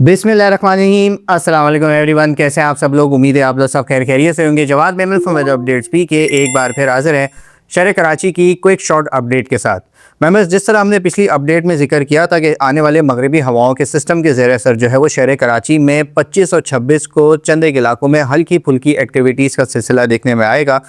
बिस्मिल्लाहिर्रहमानिर्रहीम। अस्सलाम वालेकुम एवरीवन, कैसे हैं आप सब लोग। उम्मीद है आप लोग सब खैर खैरियत से होंगे। Jawad Memon from weather updates P K एक बार फिर हाजिर है शहर कराची की क्विक शॉर्ट अपडेट के साथ। मेंबर्स, जिस तरह हमने पिछली अपडेट में जिक्र किया था कि आने वाले मगरबी हवाओं के सिस्टम के ज़ेर असर जो है वो शहर कराची में 25 और 26 को चंद एक इलाकों में हल्की फुल्की एक्टिविटीज़ का सिलसिला देखने में आएगा,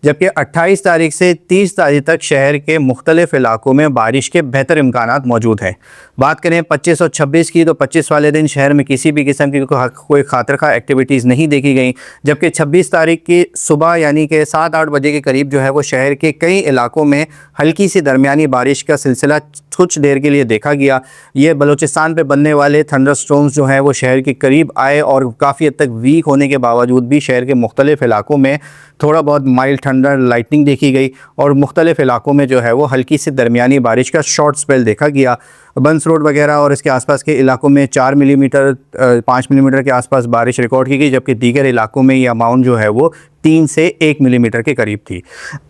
जबकि 28 तारीख से 30 तारीख तक शहर के मुख्तलिफ इलाकों में बारिश के बेहतर इम्कानात मौजूद हैं। बात करें 25 और 26 की, तो 25 वाले दिन शहर में किसी भी किस्म की कोई खातर खा एक्टिविटीज़ नहीं देखी गई, जबकि 26 तारीख की सुबह यानी कि 7-8 बजे के करीब जो है वो शहर के कई इलाकों में हल्की सी दरमियानी बारिश का सिलसिला कुछ देर के लिए देखा गया। ये बलूचिस्तान पे बनने वाले थंडरस्टॉर्म्स जो हैं वो शहर के करीब आए और काफ़ी हद तक वीक होने के बावजूद भी शहर के मुख्तलिफ इलाकों में थोड़ा बहुत माइल्ड थंडर लाइटनिंग देखी गई और मुख्तलिफ इलाकों में जो है वो हल्की सी दरमियानी बारिश का शॉर्ट स्पेल देखा गया। बंस रोड वगैरह और इसके आसपास के इलाकों में 4 मिलीमीटर 5 मिलीमीटर के आसपास बारिश रिकॉर्ड की गई, जबकि दीगर इलाकों में ये अमाउंट जो है वो 3 से 1 मिलीमीटर के करीब थी।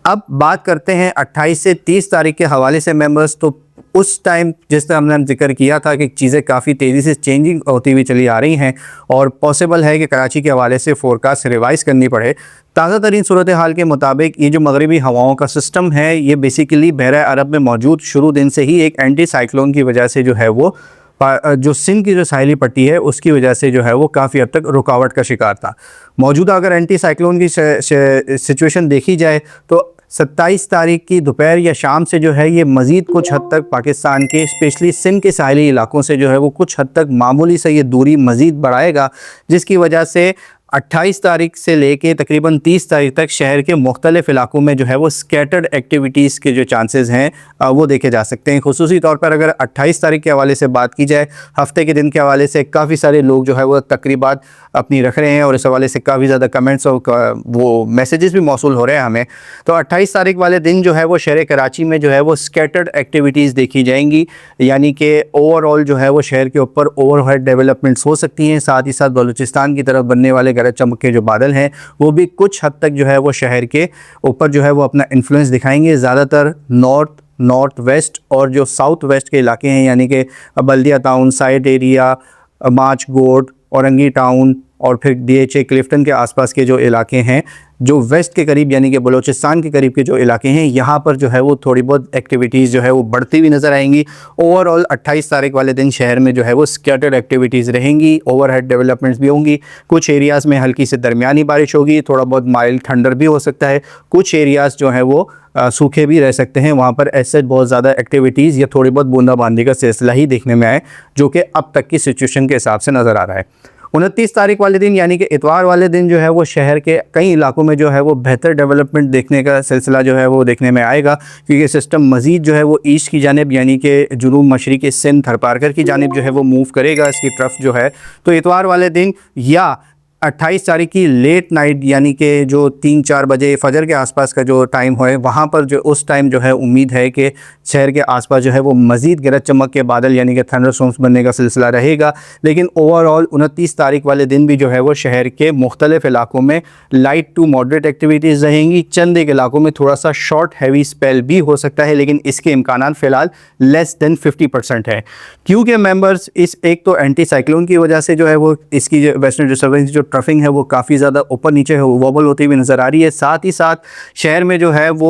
अब बात करते हैं 28 से 30 तारीख के हवाले से मेंबर्स। तो उस टाइम जिस तरह हमने जिक्र किया था कि चीज़ें काफ़ी तेज़ी से चेंजिंग होती हुई चली आ रही हैं और पॉसिबल है कि कराची के हवाले से फ़ोरकास्ट रिवाइज़ करनी पड़े। ताज़ा तरीन सूरत हाल के मुताबिक ये जो मगरबी हवाओं का सिस्टम है ये बेसिकली बहरा अरब में मौजूद शुरू दिन से ही एक एंटी साइक्लोन की वजह से जो है वो जो सिंध की जो साहिली पट्टी है उसकी वजह से जो है वो काफ़ी हद तक रुकावट का शिकार था। मौजूदा अगर एंटी साइक्लोन की सिचुएशन देखी जाए तो 27 तारीख की दोपहर या शाम से जो है ये मज़ीद कुछ हद तक पाकिस्तान के स्पेशली सिंध के साहिली इलाकों से जो है वो कुछ हद तक मामूली से ये दूरी मज़ीद बढ़ाएगा, जिसकी वजह से 28 तारीख से लेके तकरीबन 30 तारीख तक शहर के मुख्तलिफ इलाकों में जो है वो स्कैटर्ड एक्टिविटीज़ के जो चांसेस हैं वो देखे जा सकते हैं। खुसूसी तौर पर अगर 28 तारीख के हवाले से बात की जाए, हफ्ते के दिन के हवाले से काफ़ी सारे लोग जो है वो तकरीबात अपनी रख रहे हैं और इस हवाले से काफ़ी ज़्यादा कमेंट्स और वो मैसेजेस भी मौसूल हो रहे हैं हमें। तो 28 तारीख वाले दिन जो है वो शहर कराची में जो है वो स्कैटर्ड एक्टिविटीज़ देखी जाएंगी, यानी कि ओवरऑल जो है वो शहर के ऊपर ओवरहेड डेवलपमेंट्स हो सकती हैं। साथ ही साथ बलूचिस्तान की तरफ बनने वाले गरज चमक के जो बादल हैं वो भी कुछ हद तक जो है वो शहर के ऊपर जो है वो अपना इन्फ्लुएंस दिखाएंगे। ज़्यादातर नॉर्थ वेस्ट और जो साउथ वेस्ट के इलाके हैं, यानी कि बल्दिया टाउन, साइड एरिया, माच गोड, औरंगी टाउन और फिर DHA क्लिफ्टन के आसपास के जो इलाके हैं, जो वेस्ट के करीब यानी कि बलूचिस्तान के करीब के जो इलाके हैं, यहाँ पर जो है वो थोड़ी बहुत एक्टिविटीज़ जो है वो बढ़ती हुई नज़र आएंगी। ओवरऑल 28 तारीख वाले दिन शहर में जो है वो स्कैटर्ड एक्टिविटीज़ रहेंगी, ओवरहेड डेवलपमेंट्स भी होंगी। कुछ एरियाज़ में हल्की से दरमियानी बारिश होगी, थोड़ा बहुत माइल्ड थंडर भी हो सकता है। कुछ एरियाज़ जो हैं वो सूखे भी रह सकते हैं, वहाँ पर ऐसे बहुत ज़्यादा एक्टिविटीज़ या थोड़ी बहुत बूंदाबांदी का सिलसिला ही देखने में आए, जो कि अब तक की सिचुएशन के हिसाब से नज़र आ रहा है। 29 तारीख वाले दिन यानी कि इतवार वाले दिन जो है वो शहर के कई इलाकों में जो है वो बेहतर डेवलपमेंट देखने का सिलसिला जो है वो देखने में आएगा, क्योंकि सिस्टम मज़ीद जो है वो ईस्ट की जानिब यानी कि जुनूब मशरिक़ी सिंध थरपारकर की जानिब जो है वो मूव करेगा इसकी तरफ जो है। तो इतवार वाले दिन या 28 तारीख की लेट नाइट यानी कि जो 3-4 बजे फजर के आसपास का जो टाइम है, वहाँ पर जो उस टाइम जो है उम्मीद है कि शहर के आसपास जो है वो मज़ीद गरज चमक के बादल यानी कि थंडरस्टॉर्म्स बनने का सिलसिला रहेगा। लेकिन ओवरऑल 29 तारीख वाले दिन भी जो है वो शहर के मुख्तलिफ इलाकों में लाइट टू मॉडरेट एक्टिविटीज़ रहेंगी। चंद एक इलाकों में थोड़ा सा शॉर्ट हैवी स्पेल भी हो सकता है, लेकिन इसके इम्कानात फ़िलहाल लेस दैन 50% है, क्योंकि मेंबर्स इस एक तो एंटी साइक्लोन की वजह से जो है वो इसकी जो वेस्टर्न डिस्टर्बेंस जो ट्रफिंग है वो काफ़ी ज़्यादा ऊपर नीचे वॉबल होती हुई नज़र आ रही है। साथ ही साथ शहर में जो है वो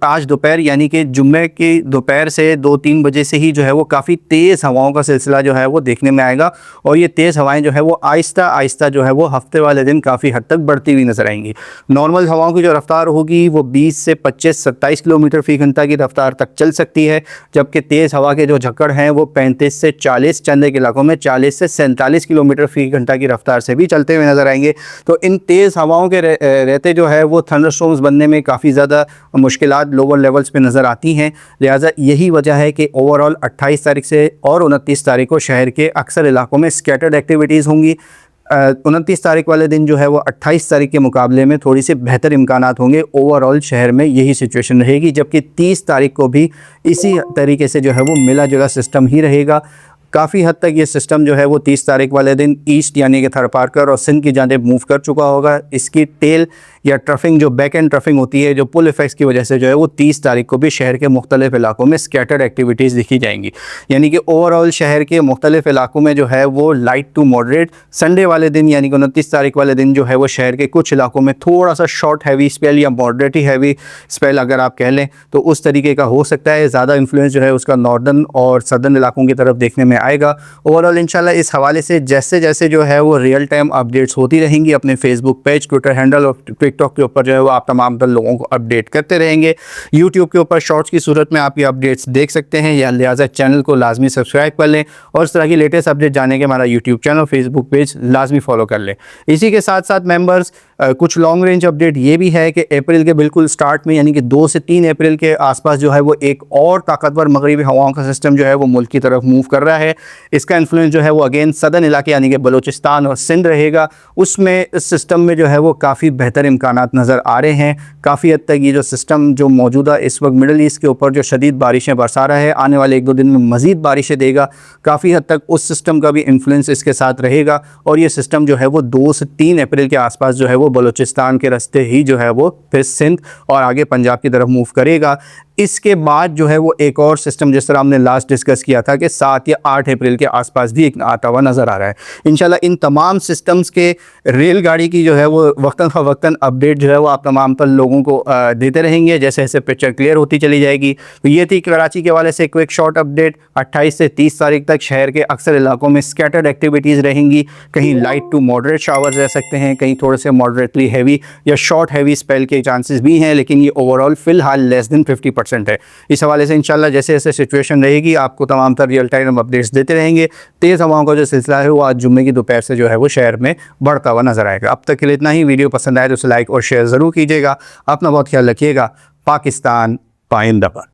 आज दोपहर यानी कि जुम्मे की दोपहर से 2-3 बजे से ही जो है वो काफ़ी तेज़ हवाओं का सिलसिला जो है वो देखने में आएगा और ये तेज़ हवाएं जो है वो आहिस्ता आहिस्ता जो है वो हफ्ते वाले दिन काफ़ी हद तक बढ़ती हुई नज़र आएंगी। नॉर्मल हवाओं की जो रफ्तार होगी वो 20 से 25-27 किलोमीटर फ़ी घंटा की रफ्तार तक चल सकती है, जबकि तेज़ हवा के जो झक्कड़ हैं वो 35 से 40, चंद एक इलाकों में 40 से 47 किलोमीटर फ़ी घंटा की रफ्तार से भी चलते हुए नज़र आएंगे। तो इन तेज़ हवाओं के रहते जो है वो थंडरस्टॉर्म्स बनने में काफ़ी ज़्यादा मुश्किलात लोअर लेवल्स पे नज़र आती हैं। लिहाजा यही वजह है कि ओवरऑल 28 तारीख से और 29 तारीख को शहर के अक्सर इलाकों में स्कैटर्ड एक्टिविटीज़ होंगी। 29 तारीख वाले दिन जो है वो 28 तारीख के मुकाबले में थोड़ी सी बेहतर इम्कानात होंगे। ओवरऑल शहर में यही सिचुएशन रहेगी, जबकि 30 तारीख को भी इसी तरीके से जो है वो मिला जुला सिस्टम ही रहेगा। काफ़ी हद तक ये सिस्टम जो है वो 30 तारीख वाले दिन ईस्ट यानी कि थरपारकर और सिंध की जानिब मूव कर चुका होगा। इसकी टेल या ट्रफिंग जो बैक एंड ट्रफिंग होती है, जो पुल इफेक्ट्स की वजह से जो है वो 30 तारीख को भी शहर के मुख्तलिफ इलाकों में स्कैटर्ड एक्टिविटीज़ दिखी जाएंगी। यानी कि ओवरऑल शहर के मुख्तलिफ इलाकों में जो है वो लाइट टू मॉडरेट संडे वाले दिन यानी कि 29 तारीख वाले दिन जो है वो शहर के कुछ इलाकों में थोड़ा सा शॉर्ट हैवी स्पेल या मॉडरेट ही हैवी स्पेल अगर आप कह लें तो उस तरीके का हो सकता है। ज़्यादा इन्फ्लुएंस जो है उसका नॉर्दर्न और सदर्न इलाकों की तरफ देखने में आएगा। ओवरऑल इंशाल्लाह इस हवाले से जैसे जैसे जो है वो रियल टाइम अपडेट्स होती रहेंगी, अपने फेसबुक पेज, ट्विटर हैंडल और टिकटॉक के ऊपर जो है वो आप तमाम तर लोगों को अपडेट करते रहेंगे। यूट्यूब के ऊपर शॉर्ट्स की सूरत में आप ये अपडेट्स देख सकते हैं, या लिहाजा चैनल को लाजमी सब्सक्राइब कर लें और इस तरह की लेटेस्ट अपडेट जानने के हमारा यूट्यूब चैनल, फेसबुक पेज लाजमी फॉलो कर लें। इसी के साथ साथ मेंबर्स कुछ लॉन्ग रेंज अपडेट ये भी है कि अप्रैल के बिल्कुल स्टार्ट में यानी कि 2 से 3 अप्रैल के आसपास जो है वो एक और ताकतवर मगरबी हवाओं का सिस्टम जो है वो मुल्क की तरफ मूव कर रहा है। इसका इन्फ्लुएंस जो है वो अगेन सदर्न इलाके यानी कि बलूचिस्तान और सिंध रहेगा। उसमें इस सिस्टम में जो है वो काफ़ी बेहतर इम्कानात नज़र आ रहे हैं। काफ़ी हद तक ये जो सिस्टम जो मौजूदा इस वक्त मिडल ईस्ट के ऊपर जो शदीद बारिशें बरसा रहा है, आने वाले 1-2 दिन में मज़ीद बारिशें देगा। काफ़ी हद तक उस सिस्टम का भी इन्फ्लुएंस इसके साथ रहेगा और ये सिस्टम जो है वो 2 से 3 अप्रैल के आसपास जो है वो बलूचिस्तान के रास्ते ही जो है वो फिर सिंध और आगे पंजाब की तरफ मूव करेगा। इसके बाद जो है वो एक और सिस्टम जिस तरह हमने लास्ट डिस्कस किया था कि 7 या 8 अप्रैल के आसपास भी एक आता हुआ नज़र आ रहा है। इंशाल्लाह इन तमाम सिस्टम्स के रेलगाड़ी की जो है वो वक्तन फ़वक्तन अपडेट जो है वो आप तमाम तर लोगों को देते रहेंगे जैसे जैसे पिक्चर क्लियर होती चली जाएगी। तो ये थी कराची के हवाले से क्विक शॉर्ट अपडेट। 28 से 30 तारीख तक शहर के अक्सर इलाकों में स्कैटर्ड एक्टिविटीज़ रहेंगी। कहीं लाइट टू मॉडरेट शावर्स रह सकते हैं, कहीं थोड़े से मॉडरेटली हैवी या शॉर्ट हैवी स्पेल के चांसेस भी हैं, लेकिन ये ओवरऑल फ़िलहाल लेस देन 50% है। इस हवाले से इंशाल्लाह जैसे जैसे सिचुएशन रहेगी आपको तमाम तर रियल टाइम अपडेट्स देते रहेंगे। तेज़ हवाओं का जो सिलसिला है वो आज जुम्मे की दोपहर से जो है वो शहर में बढ़ता हुआ नजर आएगा। अब तक के लिए इतना ही। वीडियो पसंद आए तो उसे लाइक और शेयर ज़रूर कीजिएगा। अपना बहुत ख्याल रखिएगा। पाकिस्तान पाइंदा पर।